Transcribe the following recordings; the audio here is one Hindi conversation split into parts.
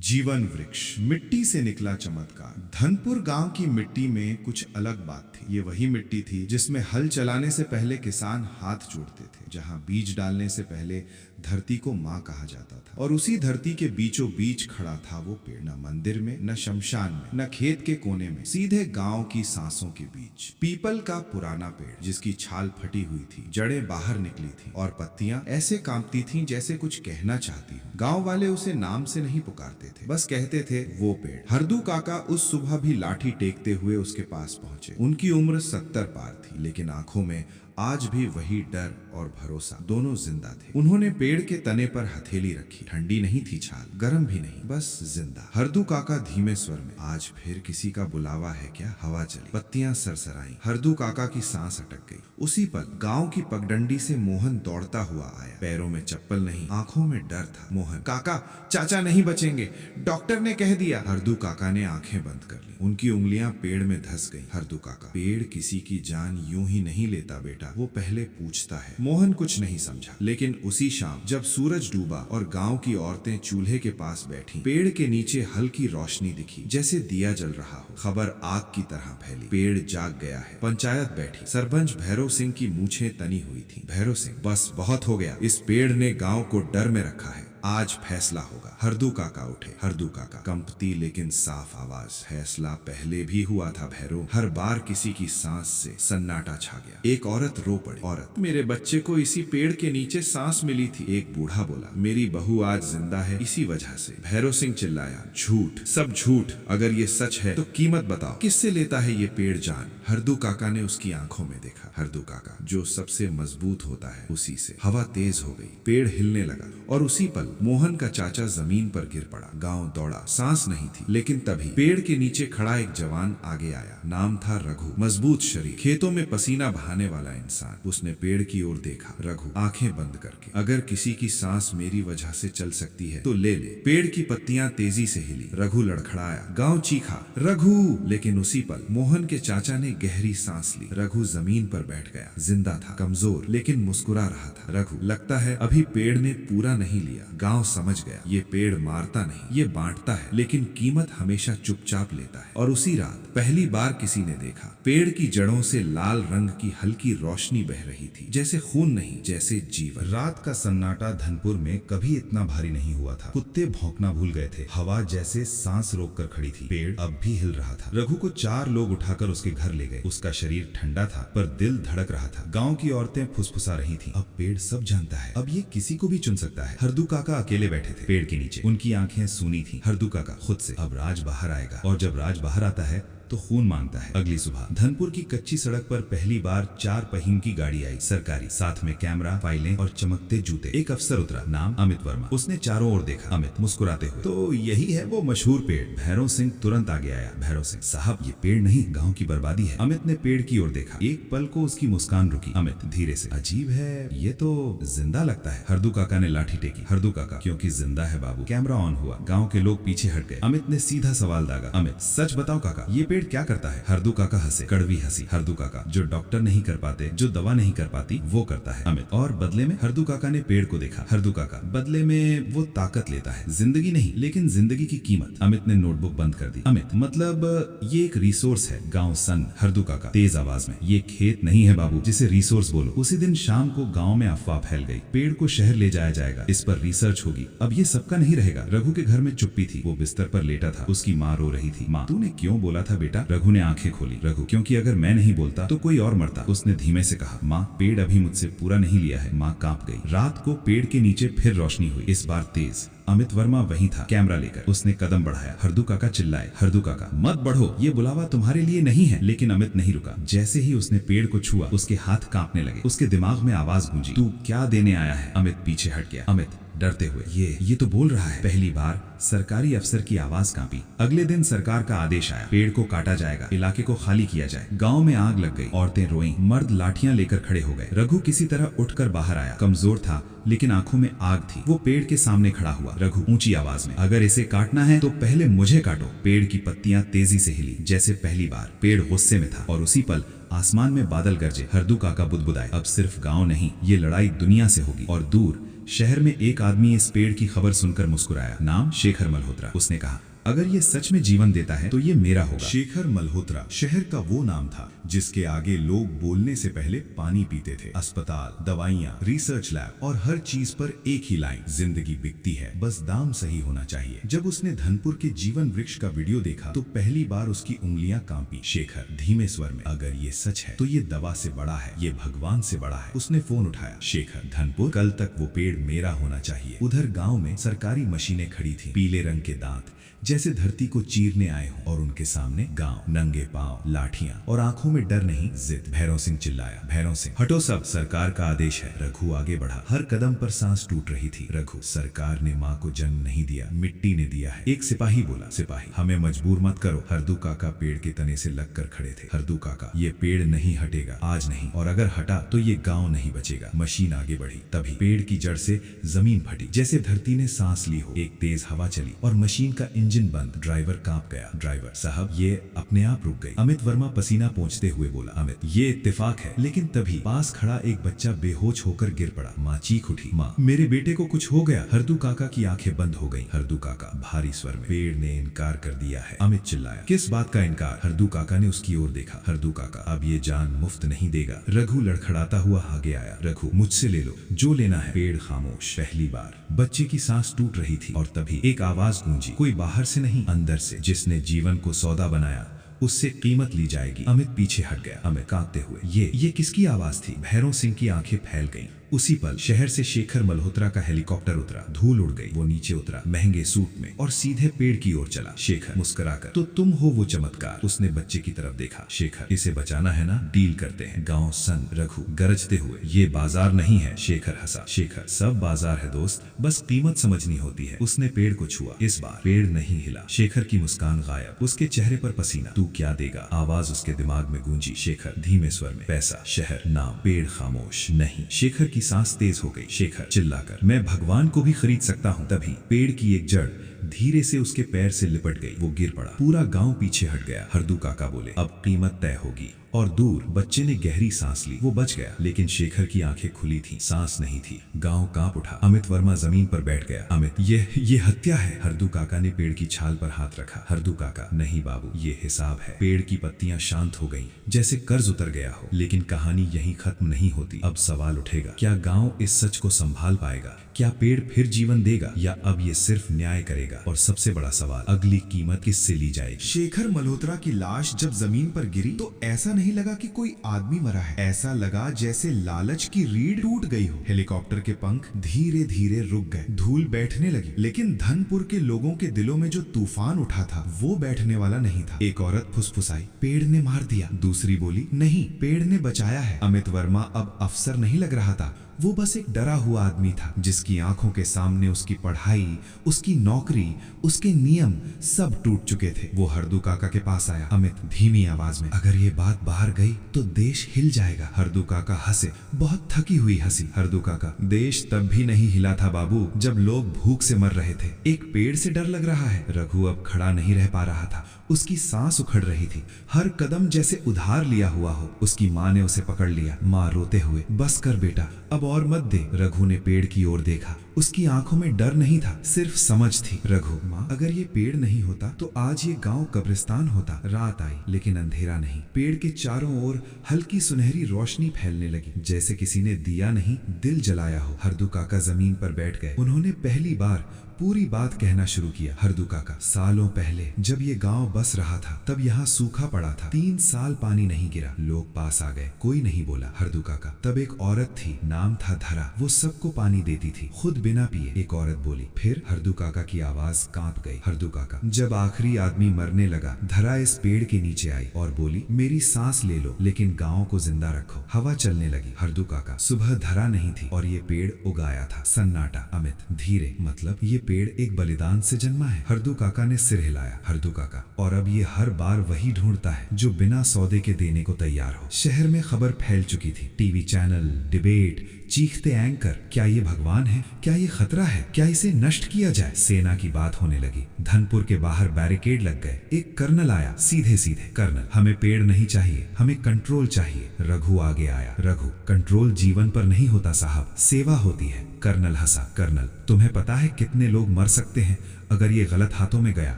जीवन वृक्ष, मिट्टी से निकला चमत्कार। धनपुर गांव की मिट्टी में कुछ अलग बात थी। ये वही मिट्टी थी जिसमें हल चलाने से पहले किसान हाथ जोड़ते थे, जहां बीज डालने से पहले धरती को माँ कहा जाता था, और उसी धरती के बीचों बीच खड़ा था वो पेड़। न मंदिर में, न शमशान में, न खेत के कोने में, सीधे गांव की सांसों के बीच। पीपल का पुराना पेड़, जिसकी छाल फटी हुई थी, जड़ें बाहर निकली थी और पत्तियां ऐसे कांपती थीं जैसे कुछ कहना चाहती हो। गांव वाले उसे नाम से नहीं पुकारते थे, बस कहते थे वो पेड़। हरदू काका उस सुबह भी लाठी टेकते हुए उसके पास पहुंचे। उनकी उम्र 70 पार थी, लेकिन आंखों में आज भी वही डर और भरोसा, दोनों जिंदा थे। उन्होंने पेड़ के तने पर हथेली रखी। ठंडी नहीं थी छाल, गर्म भी नहीं, बस जिंदा। हरदू काका धीमे स्वर में, आज फिर किसी का बुलावा है क्या? हवा चली, पत्तियां सरसराई, हरदू काका की सांस अटक गई। उसी पल गांव की पगडंडी से मोहन दौड़ता हुआ आया। पैरों में चप्पल नहीं, आंखों में डर था। मोहन, काका, चाचा नहीं बचेंगे, डॉक्टर ने कह दिया। हरदू काका ने आंखें बंद कर ली। उनकी उंगलियां पेड़ में धंस गईं। हरदू काका, पेड़ किसी की जान यूं ही नहीं लेता बेटा, वो पहले पूछता है। मोहन कुछ नहीं समझा, लेकिन उसी शाम जब सूरज डूबा और गांव की औरतें चूल्हे के पास बैठी, पेड़ के नीचे हल्की रोशनी दिखी, जैसे दिया जल रहा हो। खबर आग की तरह फैली, पेड़ जाग गया है। पंचायत बैठी। सरपंच भैरव सिंह की मूछें तनी हुई थी। भैरव सिंह, बस बहुत हो गया, इस पेड़ ने गांव को डर में रखा है, आज फैसला होगा। हरदू काका उठे। हरदू काका, कंपती लेकिन साफ आवाज, फैसला पहले भी हुआ था भैरव। हर बार किसी की सांस से सन्नाटा छा गया। एक औरत रो पड़ी। औरत, मेरे बच्चे को इसी पेड़ के नीचे सांस मिली थी। एक बूढ़ा बोला, मेरी बहू आज जिंदा है इसी वजह से। भैरव सिंह चिल्लाया, झूठ, सब झूठ। अगर ये सच है तो कीमत बताओ, किससे लेता है ये पेड़ जान? हरदू काका ने उसकी आंखों में देखा। हरदू काका, जो सबसे मजबूत होता है उसी से। हवा तेज हो गई, पेड़ हिलने लगा, और उसी पल मोहन का चाचा जमीन पर गिर पड़ा। गांव दौड़ा, सांस नहीं थी, लेकिन तभी पेड़ के नीचे खड़ा एक जवान आगे आया। नाम था रघु। मजबूत शरीर, खेतों में पसीना बहाने वाला इंसान। उसने पेड़ की ओर देखा। रघु, आंखें बंद करके, अगर किसी की सांस मेरी वजह से चल सकती है तो ले ले। पेड़ की पत्तियां तेजी से हिली। रघु लड़खड़ाया। गांव चीखा, रघु। लेकिन उसी पल मोहन के चाचा ने गहरी सांस ली। रघु जमीन पर बैठ गया। जिंदा था, कमजोर, लेकिन मुस्कुरा रहा था। रघु, लगता है अभी पेड़ ने पूरा नहीं लिया। गांव समझ गया, ये पेड़ मारता नहीं, ये बांटता है, लेकिन कीमत हमेशा चुपचाप लेता है। और उसी रात पहली बार किसी ने देखा, पेड़ की जड़ों से लाल रंग की हल्की रोशनी बह रही थी, जैसे खून नहीं, जैसे जीवन। रात का सन्नाटा धनपुर में कभी इतना भारी नहीं हुआ था। कुत्ते भौंकना भूल गए थे। हवा जैसे सांस रोक कर खड़ी थी। पेड़ अब भी हिल रहा था। रघु को 4 लोग उठाकर उसके घर ले गए। उसका शरीर ठंडा था, पर दिल धड़क रहा था। गांव की औरतें फुसफुसा रही थी, अब पेड़ सब जानता है, अब ये किसी को भी चुन सकता है। हरदू काका अकेले बैठे थे पेड़ के नीचे। उनकी आंखें सूनी थी। हरदू काका खुद से, अब राज बाहर आएगा, और जब राज बाहर आता है तो खून मांगता है। अगली सुबह धनपुर की कच्ची सड़क पर पहली बार 4 पहियों की गाड़ी आई, सरकारी, साथ में कैमरा, फाइलें और चमकते जूते। एक अफसर उतरा, नाम अमित वर्मा। उसने चारों ओर देखा। अमित मुस्कुराते हुए, तो यही है वो मशहूर पेड़? भैरव सिंह तुरंत आगे आया। भैरव सिंह, साहब ये पेड़ नहीं, गाँव की बर्बादी है। अमित ने पेड़ की ओर देखा। एक पल को उसकी मुस्कान रुकी। अमित धीरे से, अजीब है, ये तो जिंदा लगता है। हरदू काका ने लाठी टेकी। हरदू काका, क्योंकि जिंदा है बाबू। कैमरा ऑन हुआ। गाँव के लोग पीछे हट गए। अमित ने सीधा सवाल दागा, अमित सच बताओ काका, ये पेड़ क्या करता है? हरदू काका हंसे, कड़वी हंसी। हरदू काका, जो डॉक्टर नहीं कर पाते, जो दवा नहीं कर पाती, वो करता है। अमित, और बदले में? हरदू काका ने पेड़ को देखा। हरदू काका, बदले में वो ताकत लेता है, जिंदगी नहीं, लेकिन जिंदगी की कीमत। अमित ने नोटबुक बंद कर दी। अमित, मतलब ये एक रिसोर्स है, गाँव सन। हरदू काका तेज आवाज में, ये खेत नहीं है बाबू, जिसे रिसोर्स बोलो। उसी दिन शाम को गाँव में अफवाह फैल गई, पेड़ को शहर ले जाया जाएगा, इस पर रिसर्च होगी। अब ये सबका नहीं रहेगा। रघु के घर में चुप्पी थी। वो बिस्तर पर लेटा था। उसकी माँ रो रही थी। माँ, तूने क्यों बोला था बेटा? रघु ने आंखें खोली। रघु, क्योंकि अगर मैं नहीं बोलता तो कोई और मरता। उसने धीमे से कहा, माँ, पेड़ अभी मुझसे पूरा नहीं लिया है। माँ कांप गई। रात को पेड़ के नीचे फिर रोशनी हुई, इस बार तेज। अमित वर्मा वहीं था, कैमरा लेकर। उसने कदम बढ़ाया। हरदू काका चिल्लाए, हरदू काका मत बढ़ो, ये बुलावा तुम्हारे लिए नहीं है। लेकिन अमित नहीं रुका। जैसे ही उसने पेड़ को छुआ, उसके हाथ कांपने लगे। उसके दिमाग में आवाज गूंजी, तू क्या देने आया है? अमित पीछे हट गया। अमित डरते हुए, ये तो बोल रहा है। पहली बार सरकारी अफसर की आवाज कांपी। अगले दिन सरकार का आदेश आया, पेड़ को काटा जाएगा, इलाके को खाली किया जाए। गांव में आग लग गई। औरतें रोईं, मर्द लाठियां लेकर खड़े हो गए। रघु किसी तरह उठकर बाहर आया। कमजोर था, लेकिन आंखों में आग थी। वो पेड़ के सामने खड़ा हुआ। रघु ऊंची आवाज में, अगर इसे काटना है तो पहले मुझे काटो। पेड़ की पत्तियां तेजी से हिली, जैसे पहली बार। पेड़ गुस्से में था, और उसी पल आसमान में बादल गरजे। हरदू काका बुदबुदाए, अब सिर्फ गांव नहीं, ये लड़ाई दुनिया से होगी। और दूर शहर में एक आदमी इस पेड़ की खबर सुनकर मुस्कुराया। नाम शेखर मल्होत्रा। उसने कहा, अगर ये सच में जीवन देता है तो ये मेरा होगा। शेखर मल्होत्रा शहर का वो नाम था जिसके आगे लोग बोलने से पहले पानी पीते थे। अस्पताल, दवाइयाँ, रिसर्च लैब और हर चीज पर एक ही लाइन, जिंदगी बिकती है, बस दाम सही होना चाहिए। जब उसने धनपुर के जीवन वृक्ष का वीडियो देखा तो पहली बार उसकी उंगलियां कांपी। शेखर धीमे स्वर में, अगर ये सच है तो ये दवा से बड़ा है, ये भगवान से बड़ा है। उसने फोन उठाया। शेखर, धनपुर, कल तक वो पेड़ मेरा होना चाहिए। उधर गाँव में सरकारी मशीनें खड़ी थी, पीले रंग के दांत जैसे धरती को चीरने आए हों, और उनके सामने गांव, नंगे पांव, लाठियां और आंखों में डर नहीं, जिद। भैरव सिंह चिल्लाया, भैरव सिंह, हटो सब, सरकार का आदेश है। रघु आगे बढ़ा। हर कदम पर सांस टूट रही थी। रघु, सरकार ने माँ को जन्म नहीं दिया, मिट्टी ने दिया है। एक सिपाही बोला, सिपाही, हमें मजबूर मत करो। हरदू काका पेड़ के तने से लगकर खड़े थे। हरदू काका, ये पेड़ नहीं हटेगा, आज नहीं, और अगर हटा तो ये गाँव नहीं बचेगा। मशीन आगे बढ़ी। तभी पेड़ की जड़ से जमीन फटी, जैसे धरती ने सांस ली हो। एक तेज हवा चली और मशीन का इंजन बंद। ड्राइवर कांप गया। ड्राइवर साहब, ये अपने आप रुक गई। अमित वर्मा पसीना पोंछते हुए बोला, अमित, ये इत्तेफाक है। लेकिन तभी पास खड़ा एक बच्चा बेहोश होकर गिर पड़ा। माँ चीख उठी, माँ, मेरे बेटे को कुछ हो गया। हरदू काका की आंखें बंद हो गईं। हरदू काका, भारी स्वर में, पेड़ ने इनकार कर दिया है। अमित चिल्लाया, किस बात का इनकार? हरदू काका ने उसकी ओर देखा। हरदू काका, अब ये जान मुफ्त नहीं देगा। रघु लड़खड़ाता हुआ आगे आया। रघु, मुझसे ले लो जो लेना है। पेड़ खामोश। पहली बार बच्चे की सांस टूट रही थी और तभी एक आवाज गूंजी, कोई बाहर से नहीं, अंदर से, जिसने जीवन को सौदा बनाया उससे कीमत ली जाएगी। अमित पीछे हट गया। अमित कांपते हुए, ये किसकी आवाज थी? भैरव सिंह की आंखें फैल गईं। उसी पल शहर से शेखर मल्होत्रा का हेलीकॉप्टर उतरा। धूल उड़ गई। वो नीचे उतरा, महंगे सूट में, और सीधे पेड़ की ओर चला। शेखर मुस्कुराकर, तो तुम हो वो चमत्कार। उसने बच्चे की तरफ देखा। शेखर, इसे बचाना है ना? डील करते हैं। गांव सन। रघु गरजते हुए, ये बाजार नहीं है। शेखर हंसा। शेखर, सब बाजार है दोस्त, बस कीमत समझनी होती है। उसने पेड़ को छुआ। इस बार पेड़ नहीं हिला। शेखर की मुस्कान गायब, उसके चेहरे पर पसीना। तू क्या देगा? आवाज उसके दिमाग में गूंजी। शेखर धीमे स्वर में, पैसा, शहर, नाम। पेड़ खामोश। नहीं। शेखर की सांस तेज हो गई। शेखर चिल्लाकर, मैं भगवान को भी खरीद सकता हूँ। तभी पेड़ की एक जड़ धीरे से उसके पैर से लिपट गई। वो गिर पड़ा। पूरा गांव पीछे हट गया। हरदू काका बोले, अब कीमत तय होगी। और दूर बच्चे ने गहरी सांस ली। वो बच गया, लेकिन शेखर की आंखें खुली थी, सांस नहीं थी। गांव कांप उठा। अमित वर्मा जमीन पर बैठ गया। अमित, ये हत्या है। हरदू काका ने पेड़ की छाल पर हाथ रखा। हरदू काका, नहीं बाबू, ये हिसाब है। पेड़ की पत्तियां शांत हो गईं, जैसे कर्ज उतर गया हो। लेकिन कहानी यहीं खत्म नहीं होती। अब सवाल उठेगा, क्या गांव इस सच को संभाल पाएगा? क्या पेड़ फिर जीवन देगा, या अब ये सिर्फ न्याय करेगा? और सबसे बड़ा सवाल, अगली कीमत किससे ली जाएगी? शेखर मल्होत्रा की लाश जब जमीन पर गिरी तो ऐसा नहीं लगा कि कोई आदमी मरा है। ऐसा लगा जैसे लालच की रीढ़ टूट गई हो। हेलीकॉप्टर के पंख धीरे धीरे रुक गए। धूल बैठने लगी। लेकिन धनपुर के लोगों के दिलों में जो तूफान उठा था वो बैठने वाला नहीं था। एक औरत फुसफुसाई, पेड़ ने मार दिया। दूसरी बोली, नहीं, पेड़ ने बचाया है। अमित वर्मा अब अफसर नहीं लग रहा था, वो बस एक डरा हुआ आदमी था, जिसकी आंखों के सामने उसकी पढ़ाई, उसकी नौकरी, उसके नियम सब टूट चुके थे। वो हरदू काका के पास आया। अमित धीमी आवाज में, अगर ये बात बाहर गई तो देश हिल जाएगा। हरदू काका हंसे, बहुत थकी हुई हंसी। हरदू काका, देश तब भी नहीं हिला था बाबू, जब लोग भूख से मर रहे थे। एक पेड़ से डर लग रहा है। रघु अब खड़ा नहीं रह पा रहा था। उसकी सांस उखड़ रही थी। हर कदम जैसे उधार लिया हुआ हो। उसकी माँ ने उसे पकड़ लिया। माँ रोते हुए, बस कर बेटा, अब और मत दे। रघु ने पेड़ की ओर देखा। उसकी आंखों में डर नहीं था, सिर्फ समझ थी। रघु, माँ, अगर ये पेड़ नहीं होता तो आज ये गांव कब्रिस्तान होता। रात आई, लेकिन अंधेरा नहीं। पेड़ के चारों ओर हल्की सुनहरी रोशनी फैलने लगी, जैसे किसी ने दिया नहीं, दिल जलाया हो। हरदू काका जमीन पर बैठ गए। उन्होंने पहली बार पूरी बात कहना शुरू किया। हरदू काका, सालों पहले जब ये गांव बस रहा था तब यहाँ सूखा पड़ा था। 3 साल पानी नहीं गिरा। लोग पास आ गए, कोई नहीं बोला। हरदू काका, तब एक औरत थी, नाम था धरा, वो सबको पानी देती थी, खुद बिना पिए। एक औरत बोली। फिर हरदू काका की आवाज कांप गई। हरदू काका, जब आखिरी आदमी मरने लगा, धरा इस पेड़ के नीचे आई और बोली, मेरी सांस ले लो लेकिन गाँव को जिंदा रखो। हवा चलने लगी। हरदू काका, सुबह धरा नहीं थी और ये पेड़ उगाया था। सन्नाटा। अमित धीरे, मतलब ये पेड़ एक बलिदान से जन्मा है। हरदू काका ने सिर हिलाया। हरदू काका, और अब ये हर बार वही ढूंढता है जो बिना सौदे के देने को तैयार हो। शहर में खबर फैल चुकी थी। टीवी चैनल, डिबेट, चीखते एंकर, क्या ये भगवान है? क्या ये खतरा है? क्या इसे नष्ट किया जाए? सेना की बात होने लगी। धनपुर के बाहर बैरिकेड लग गए। एक कर्नल आया, सीधे सीधे, कर्नल हमें पेड़ नहीं चाहिए, हमें कंट्रोल चाहिए। रघु आगे आया, रघु कंट्रोल जीवन पर नहीं होता साहब, सेवा होती है। कर्नल हंसा, कर्नल तुम्हें पता है कितने लोग मर सकते हैं अगर ये गलत हाथों में गया?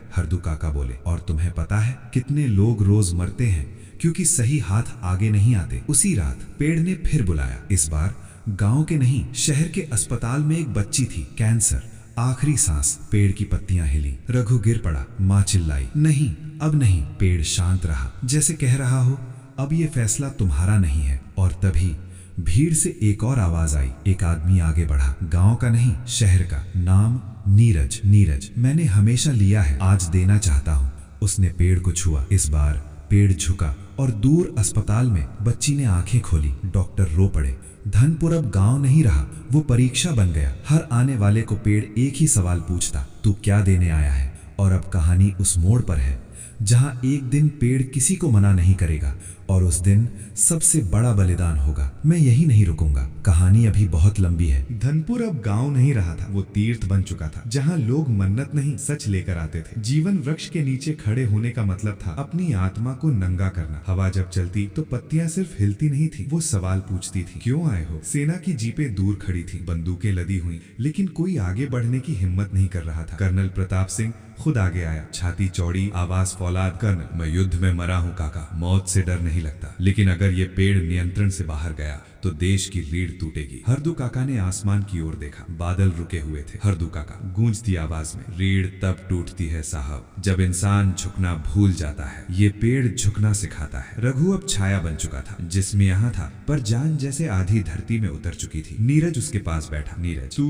हरदू काका बोले, और तुम्हें पता है कितने लोग रोज मरते हैं क्योंकि सही हाथ आगे नहीं आते। उसी रात पेड़ ने फिर बुलाया। इस बार गांव के नहीं, शहर के अस्पताल में एक बच्ची थी, कैंसर, आखिरी सांस। पेड़ की पत्तियां हिली, रघु गिर पड़ा। माँ चिल्लाई, नहीं अब नहीं। पेड़ शांत रहा, जैसे कह रहा हो अब ये फैसला तुम्हारा नहीं है। और तभी भीड़ से एक और आवाज आई। एक आदमी आगे बढ़ा, गांव का नहीं, शहर का, नाम नीरज। नीरज मैंने हमेशा लिया है, आज देना चाहता हूँ। उसने पेड़ को छुआ। इस बार पेड़ झुका और दूर अस्पताल में बच्ची ने आंखें खोली। डॉक्टर रो पड़े। धनपुर अब गांव नहीं रहा, वो परीक्षा बन गया। हर आने वाले को पेड़ एक ही सवाल पूछता, तू क्या देने आया है? और अब कहानी उस मोड़ पर है जहां एक दिन पेड़ किसी को मना नहीं करेगा और उस दिन सबसे बड़ा बलिदान होगा। मैं यही नहीं रुकूंगा, कहानी अभी बहुत लंबी है। धनपुर अब गांव नहीं रहा था, वो तीर्थ बन चुका था जहां लोग मन्नत नहीं सच लेकर आते थे। जीवन वृक्ष के नीचे खड़े होने का मतलब था अपनी आत्मा को नंगा करना। हवा जब चलती तो पत्तियां सिर्फ हिलती नहीं थी, वो सवाल पूछती थी, क्यों आए हो? सेना की जीपें दूर खड़ी थी, बंदूकें लदी हुई, लेकिन कोई आगे बढ़ने की हिम्मत नहीं कर रहा था। कर्नल प्रताप सिंह खुद आगे आया, छाती चौड़ी, आवाज फौलाद, कर्नल मैं युद्ध में मरा हूं काका, मौत से डर नहीं लगता, लेकिन अगर ये पेड़ नियंत्रण से बाहर गया तो देश की रीढ़ टूटेगी। हरदू काका ने आसमान की ओर देखा, बादल रुके हुए थे। हरदू काका गूंजती आवाज में, रीढ़ तब टूटती है साहब जब इंसान झुकना भूल जाता है, ये पेड़ झुकना सिखाता है। रघु अब छाया बन चुका था, जिसमें यहाँ था पर जान जैसे आधी धरती में उतर चुकी थी। नीरज उसके पास बैठा। नीरज तू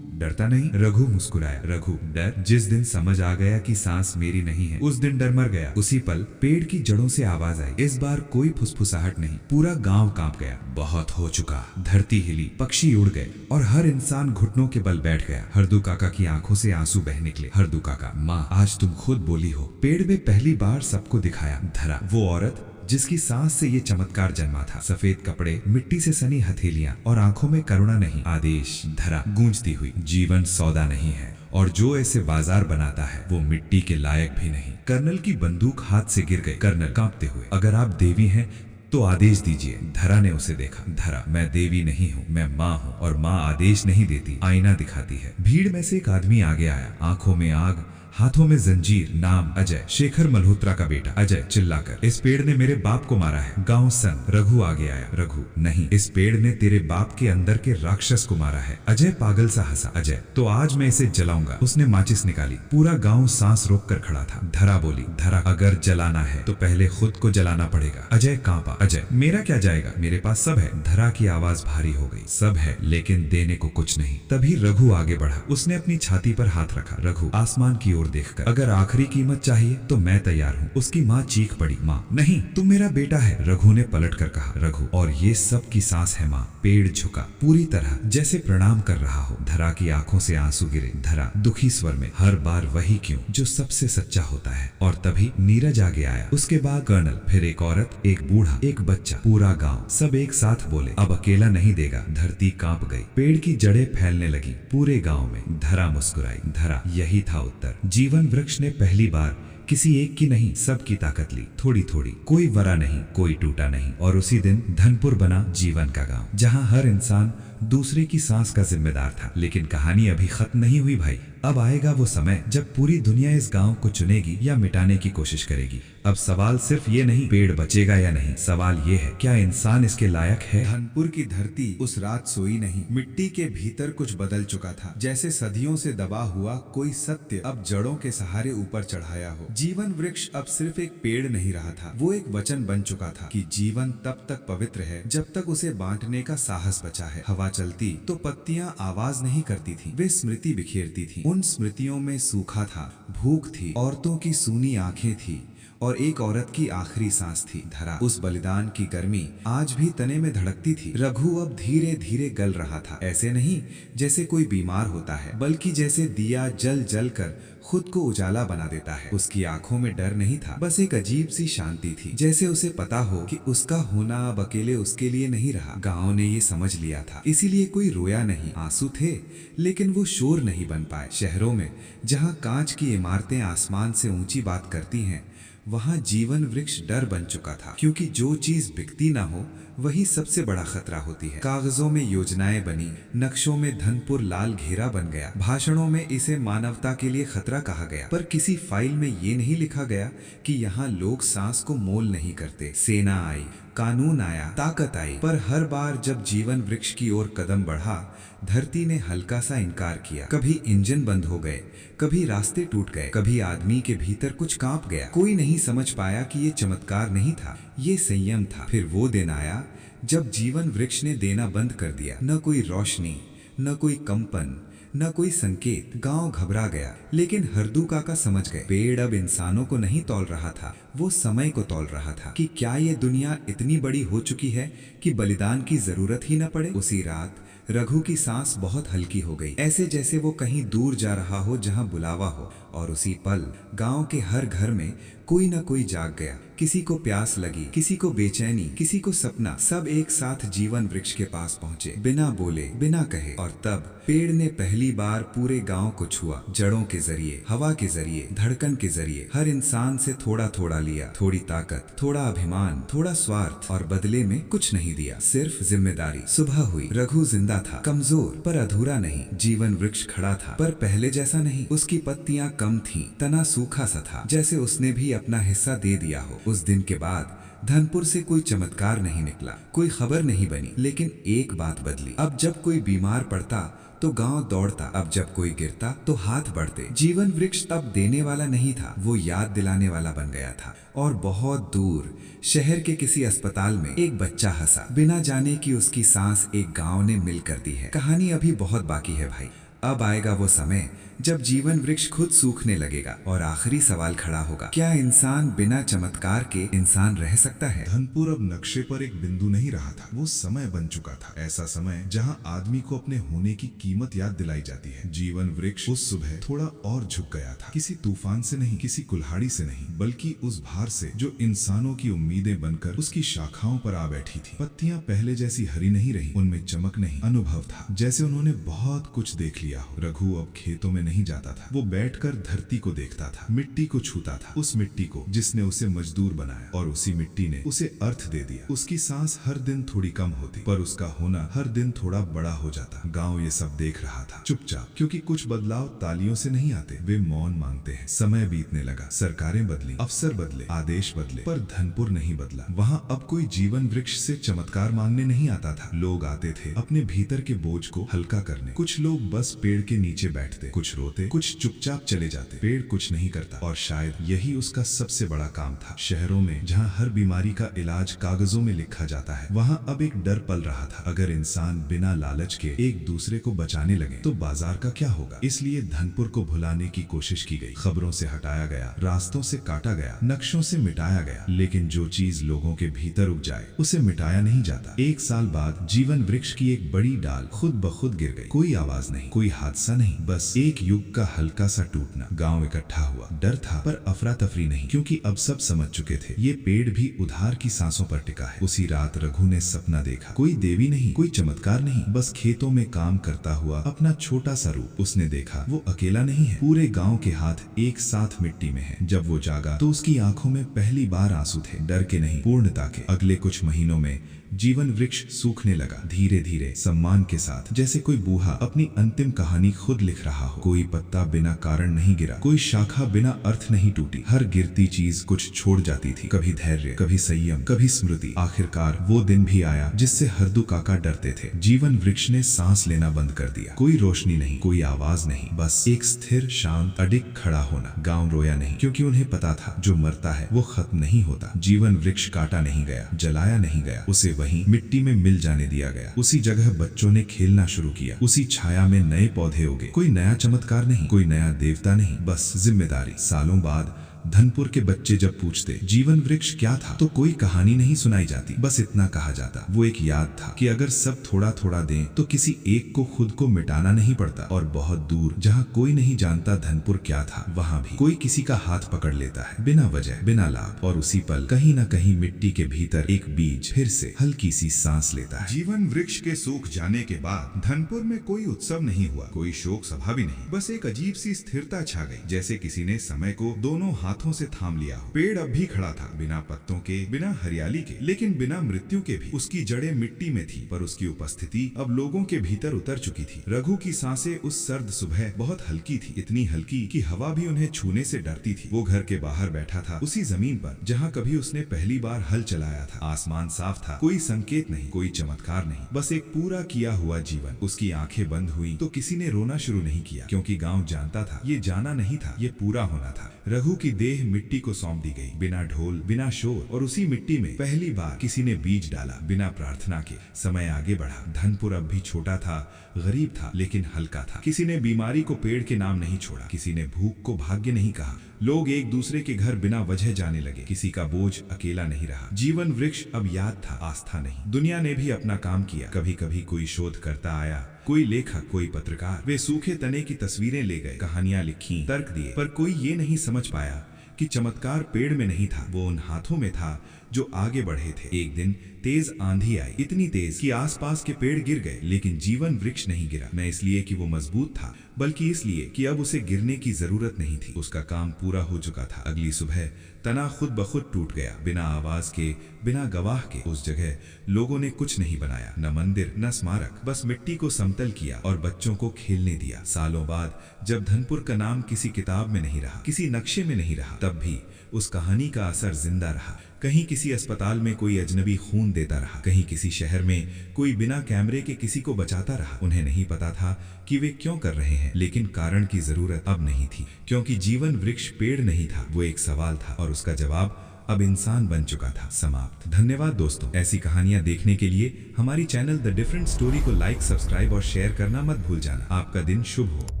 डरता नहीं? रघु मुस्कुराया। रघु डर? जिस दिन समझ आ गया कि सांस मेरी नहीं है उस दिन डर मर गया। उसी पल पेड़ की जड़ों से आवाज आई। इस बार कोई फुसफुसाहट नहीं, पूरा गांव कांप गया। बहुत हो चुका। धरती हिली, पक्षी उड़ गए और हर इंसान घुटनों के बल बैठ गया। हरदू काका की आंखों से आंसू बह निकले। हरदू काका, माँ आज तुम खुद बोली हो। पेड़ में पहली बार सबको दिखाया। धरा, वो औरत जिसकी सांस से ये चमत्कार जन्मा था। सफेद कपड़े, मिट्टी से सनी हथेलियां और आंखों में करुणा नहीं, आदेश। धरा गूंजती हुई, जीवन सौदा नहीं है और जो ऐसे बाजार बनाता है वो मिट्टी के लायक भी नहीं। कर्नल की बंदूक हाथ से गिर गई। कर्नल कांपते हुए, अगर आप देवी हैं तो आदेश दीजिए। धरा ने उसे देखा। धरा, मैं देवी नहीं हूँ, मैं माँ हूँ और माँ आदेश नहीं देती, आईना दिखाती है। भीड़ में से एक आदमी आगे आया, आंखों में आग, हाथों में जंजीर। नाम अजय, शेखर मल्होत्रा का बेटा। अजय चिल्लाकर, इस पेड़ ने मेरे बाप को मारा है। गांव सन। रघु आगे आया। रघु, नहीं, इस पेड़ ने तेरे बाप के अंदर के राक्षस को मारा है। अजय पागल सा हंसा। अजय, तो आज मैं इसे जलाऊंगा। उसने माचिस निकाली। पूरा गांव सांस रोक कर खड़ा था। धरा बोली, धरा अगर जलाना है तो पहले खुद को जलाना पड़ेगा। अजय कांपा। अजय, मेरा क्या जाएगा, मेरे पास सब है। धरा की आवाज भारी हो गई। सब है लेकिन देने को कुछ नहीं। तभी रघु आगे बढ़ा। उसने अपनी छाती पर हाथ रखा। रघु आसमान की ओर देखकर, अगर आखिरी कीमत चाहिए तो मैं तैयार हूँ। उसकी माँ चीख पड़ी, माँ नहीं, तुम मेरा बेटा है। रघु ने पलट कर कहा, रघु, और ये सब की सांस है माँ। पेड़ झुका पूरी तरह जैसे प्रणाम कर रहा हो। धरा की आंखों से आंसू गिरे। धरा दुखी स्वर में, हर बार वही क्यों जो सबसे सच्चा होता है। और तभी नीरज आगे आया। उसके बाद कर्नल, फिर एक औरत, एक बूढ़ा, एक बच्चा, पूरा गांव, सब एक साथ बोले, अब अकेला नहीं देगा। धरती कांप गई, पेड़ की जड़ें फैलने लगी पूरे गांव में। धरा मुस्कुराई। धरा, यही था उत्तर। जीवन वृक्ष ने पहली बार किसी एक की नहीं, सब की ताकत ली, थोड़ी थोड़ी। कोई वरा नहीं, कोई टूटा नहीं। और उसी दिन धनपुर बना जीवन का गांव, जहां हर इंसान दूसरे की सांस का जिम्मेदार था। लेकिन कहानी अभी खत्म नहीं हुई भाई। अब आएगा वो समय जब पूरी दुनिया इस गांव को चुनेगी या मिटाने की कोशिश करेगी। अब सवाल सिर्फ ये नहीं पेड़ बचेगा या नहीं, सवाल ये है क्या इंसान इसके लायक है। धनपुर की धरती उस रात सोई नहीं। मिट्टी के भीतर कुछ बदल चुका था, जैसे सदियों से दबा हुआ कोई सत्य अब जड़ों के सहारे ऊपर चढ़ाया हो। जीवन वृक्ष अब सिर्फ एक पेड़ नहीं रहा था, वो एक वचन बन चुका था कि जीवन तब तक पवित्र है जब तक उसे बांटने का साहस बचा है। हवा चलती तो पत्तियां आवाज नहीं करती थी, वे स्मृति बिखेरती थी। उन स्मृतियों में सूखा था, भूख थी, औरतों की सूनी आंखें थी और एक औरत की आखिरी सांस थी। धरा, उस बलिदान की गर्मी आज भी तने में धड़कती थी। रघु अब धीरे धीरे गल रहा था, ऐसे नहीं जैसे कोई बीमार होता है, बल्कि जैसे दिया जल जल कर खुद को उजाला बना देता है। उसकी आंखों में डर नहीं था, बस एक अजीब सी शांति थी, जैसे उसे पता हो कि उसका होना अब अकेले उसके लिए नहीं रहा। गांव ने ये समझ लिया था, इसीलिए कोई रोया नहीं। आंसू थे लेकिन वो शोर नहीं बन पाए। शहरों में जहाँ कांच की इमारतें आसमान से ऊंची बात करती हैं, वहाँ जीवन वृक्ष डर बन चुका था, क्योंकि जो चीज बिकती ना हो वही सबसे बड़ा खतरा होती है। कागजों में योजनाएं बनी, नक्शों में धनपुर लाल घेरा बन गया, भाषणों में इसे मानवता के लिए खतरा कहा गया, पर किसी फाइल में ये नहीं लिखा गया कि यहाँ लोग सांस को मोल नहीं करते। सेना आई, कानून आया, ताकत आई, पर हर बार जब जीवन वृक्ष की ओर कदम बढ़ा, धरती ने हल्का सा इनकार किया। कभी इंजन बंद हो गए, कभी रास्ते टूट गए, कभी आदमी के भीतर कुछ कांप गया। कोई नहीं समझ पाया कि ये चमत्कार नहीं था, ये संयम था। फिर वो दिन आया जब जीवन वृक्ष ने देना बंद कर दिया। न कोई रोशनी, न कोई कंपन, न कोई संकेत। गांव घबरा गया, लेकिन हरदू काका समझ गए, पेड़ अब इंसानों को नहीं तौल रहा था, वो समय को तौल रहा था कि क्या ये दुनिया इतनी बड़ी हो चुकी है कि बलिदान की जरूरत ही न पड़े। उसी रात रघु की सांस बहुत हल्की हो गई, ऐसे जैसे वो कहीं दूर जा रहा हो जहां बुलावा हो। और उसी पल गांव के हर घर में कोई न कोई जाग गया। किसी को प्यास लगी, किसी को बेचैनी, किसी को सपना। सब एक साथ जीवन वृक्ष के पास पहुंचे, बिना बोले, बिना कहे। और तब पेड़ ने पहली बार पूरे गांव को छुआ, जड़ों के जरिए, हवा के जरिए, धड़कन के जरिए। हर इंसान से थोड़ा थोड़ा लिया, थोड़ी ताकत, थोड़ा अभिमान, थोड़ा स्वार्थ, और बदले में कुछ नहीं दिया, सिर्फ जिम्मेदारी। सुबह हुई, रघु जिंदा था, कमजोर पर अधूरा नहीं। जीवन वृक्ष खड़ा था, पर पहले जैसा नहीं। उसकी पत्तियां कम थीं, तना सूखा सा था, जैसे उसने भी अपना हिस्सा दे दिया हो। उस दिन के बाद धनपुर से कोई चमत्कार नहीं निकला, कोई खबर नहीं बनी, लेकिन एक बात बदली। अब जब कोई बीमार पड़ता तो गांव दौड़ता, अब जब कोई गिरता तो हाथ बढ़ते। जीवन वृक्ष तब देने वाला नहीं था, वो याद दिलाने वाला बन गया था। और बहुत दूर शहर के किसी अस्पताल में एक बच्चा हंसा, बिना जाने कि उसकी सांस एक गांव ने मिलकर दी है। कहानी अभी बहुत बाकी है भाई। अब आएगा वो समय जब जीवन वृक्ष खुद सूखने लगेगा और आखिरी सवाल खड़ा होगा, क्या इंसान बिना चमत्कार के इंसान रह सकता है? धनपुर अब नक्शे पर एक बिंदु नहीं रहा था, वो समय बन चुका था। ऐसा समय जहां आदमी को अपने होने की कीमत याद दिलाई जाती है। जीवन वृक्ष उस सुबह थोड़ा और झुक गया था, किसी तूफान से नहीं, किसी कुल्हाड़ी से नहीं, बल्कि उस भार से जो इंसानों की उम्मीदें बनकर उसकी शाखाओं पर आ बैठी थी। पत्तियां पहले जैसी हरी नहीं रही, उनमें चमक नहीं, अनुभव था, जैसे उन्होंने बहुत कुछ देख लिया हो। रघु अब खेतों में नहीं जाता था, वो बैठकर धरती को देखता था, मिट्टी को छूता था, उस मिट्टी को जिसने उसे मजदूर बनाया, और उसी मिट्टी ने उसे अर्थ दे दिया। उसकी सांस हर दिन थोड़ी कम होती, पर उसका होना हर दिन थोड़ा बड़ा हो जाता। गांव ये सब देख रहा था चुपचाप, क्योंकि कुछ बदलाव तालियों से नहीं आते, वे मौन मांगते हैं। समय बीतने लगा, सरकारें बदली, अफसर बदले, आदेश बदले, पर धनपुर नहीं बदला। वहां अब कोई जीवन वृक्ष से चमत्कार मांगने नहीं आता था। लोग आते थे अपने भीतर के बोझ को हल्का करने। कुछ लोग बस पेड़ के नीचे बैठते, कुछ रोते, कुछ चुपचाप चले जाते। पेड़ कुछ नहीं करता, और शायद यही उसका सबसे बड़ा काम था। शहरों में जहां हर बीमारी का इलाज कागजों में लिखा जाता है, वहां अब एक डर पल रहा था। अगर इंसान बिना लालच के एक दूसरे को बचाने लगे तो बाजार का क्या होगा? इसलिए धनपुर को भुलाने की कोशिश की गई, खबरों से हटाया गया, रास्तों से काटा गया, नक्शों से मिटाया गया, लेकिन जो चीज लोगों के भीतर उग जाए उसे मिटाया नहीं जाता। 1 साल बाद जीवन वृक्ष की एक बड़ी डाल खुद ब खुद गिर गई। कोई आवाज नहीं, कोई हादसा नहीं, बस एक युग का हल्का सा टूटना। गांव इकट्ठा हुआ, डर था पर अफरा तफरी नहीं, क्योंकि अब सब समझ चुके थे ये पेड़ भी उधार की सांसों पर टिका है। उसी रात रघु ने सपना देखा, कोई देवी नहीं, कोई चमत्कार नहीं, बस खेतों में काम करता हुआ अपना छोटा सा रूप। उसने देखा वो अकेला नहीं है, पूरे गांव के हाथ एक साथ मिट्टी में है। जब वो जागा तो उसकी आंखों में पहली बार आंसू थे, डर के नहीं, पूर्णता के। अगले कुछ महीनों में जीवन वृक्ष सूखने लगा, धीरे धीरे, सम्मान के साथ, जैसे कोई बूढ़ा अपनी अंतिम कहानी खुद लिख रहा हो। कोई पत्ता बिना कारण नहीं गिरा, कोई शाखा बिना अर्थ नहीं टूटी। हर गिरती चीज कुछ छोड़ जाती थी, कभी धैर्य, कभी संयम, कभी स्मृति। आखिरकार वो दिन भी आया जिससे हरदू काका डरते थे। जीवन वृक्ष ने सांस लेना बंद कर दिया। कोई रोशनी नहीं, कोई आवाज नहीं, बस एक स्थिर, शांत, अडिग खड़ा होना। गांव रोया नहीं, क्योंकि उन्हें पता था जो मरता है वो खत्म नहीं होता। जीवन वृक्ष काटा नहीं गया, जलाया नहीं गया, उसे वहीं मिट्टी में मिल जाने दिया गया। उसी जगह बच्चों ने खेलना शुरू किया, उसी छाया में नए पौधे उगे। कोई नया चमत्कार नहीं, कोई नया देवता नहीं, बस जिम्मेदारी। सालों बाद धनपुर के बच्चे जब पूछते जीवन वृक्ष क्या था, तो कोई कहानी नहीं सुनाई जाती, बस इतना कहा जाता, वो एक याद था कि अगर सब थोड़ा थोड़ा दें तो किसी एक को खुद को मिटाना नहीं पड़ता। और बहुत दूर जहाँ कोई नहीं जानता धनपुर क्या था, वहाँ भी कोई किसी का हाथ पकड़ लेता है बिना वजह, बिना लाभ, और उसी पल कहीं न कहीं मिट्टी के भीतर एक बीज फिर से हल्की सी सांस लेता है। जीवन वृक्ष के सूख जाने के बाद धनपुर में कोई उत्सव नहीं हुआ, कोई शोक सभा भी नहीं, बस एक अजीब सी स्थिरता छा गई, जैसे किसी ने समय को दोनों हाथों से थाम लिया हो। पेड़ अब भी खड़ा था, बिना पत्तों के, बिना हरियाली के, लेकिन बिना मृत्यु के भी। उसकी जड़ें मिट्टी में थी, पर उसकी उपस्थिति अब लोगों के भीतर उतर चुकी थी। रघु की सांसें उस सर्द सुबह बहुत हल्की थी, इतनी हल्की कि हवा भी उन्हें छूने से डरती थी। वो घर के बाहर बैठा था, उसी जमीन पर जहाँ कभी उसने पहली बार हल चलाया था। आसमान साफ था, कोई संकेत नहीं, कोई चमत्कार नहीं, बस एक पूरा किया हुआ जीवन। उसकी आंखें बंद हुई तो किसी ने रोना शुरू नहीं किया, क्योंकि गांव जानता था ये जाना नहीं था, ये पूरा होना था। रघु की देह मिट्टी को सौंप दी गई, बिना ढोल, बिना शोर, और उसी मिट्टी में पहली बार किसी ने बीज डाला, बिना प्रार्थना के। समय आगे बढ़ा। धनपुर अब भी छोटा था, गरीब था, लेकिन हल्का था। किसी ने बीमारी को पेड़ के नाम नहीं छोड़ा, किसी ने भूख को भाग्य नहीं कहा। लोग एक दूसरे के घर बिना वजह जाने लगे, किसी का बोझ अकेला नहीं रहा। जीवन वृक्ष अब याद था, आस्था नहीं। दुनिया ने भी अपना काम किया, कभी कभी कोई शोध करता आया, कोई लेखक, कोई पत्रकार। वे सूखे तने की तस्वीरें ले गए, कहानियां लिखी, तर्क दिए, पर कोई ये नहीं समझ पाया कि चमत्कार पेड़ में नहीं था, वो उन हाथों में था जो आगे बढ़े थे। एक दिन तेज आंधी आई, इतनी तेज कि आसपास के पेड़ गिर गए, लेकिन जीवन वृक्ष नहीं गिरा। न इसलिए कि वो मजबूत था, बल्कि इसलिए कि अब उसे गिरने की जरूरत नहीं थी। उसका काम पूरा हो चुका था। अगली सुबह तना खुद ब खुद टूट गया, बिना आवाज के, बिना गवाह के। उस जगह लोगों ने कुछ नहीं बनाया, न मंदिर, न स्मारक, बस मिट्टी को समतल किया और बच्चों को खेलने दिया। सालों बाद जब धनपुर का नाम किसी किताब में नहीं रहा, किसी नक्शे में नहीं रहा, तब भी उस कहानी का असर जिंदा रहा। कहीं किसी अस्पताल में कोई अजनबी खून देता रहा, कहीं किसी शहर में कोई बिना कैमरे के किसी को बचाता रहा। उन्हें नहीं पता था कि वे क्यों कर रहे हैं, लेकिन कारण की जरूरत अब नहीं थी, क्योंकि जीवन वृक्ष पेड़ नहीं था, वो एक सवाल था, और उसका जवाब अब इंसान बन चुका था। समाप्त। धन्यवाद दोस्तों। ऐसी कहानियां देखने के लिए हमारी चैनल द डिफरेंट स्टोरी को लाइक, सब्सक्राइब और शेयर करना मत भूल जाना। आपका दिन शुभ हो।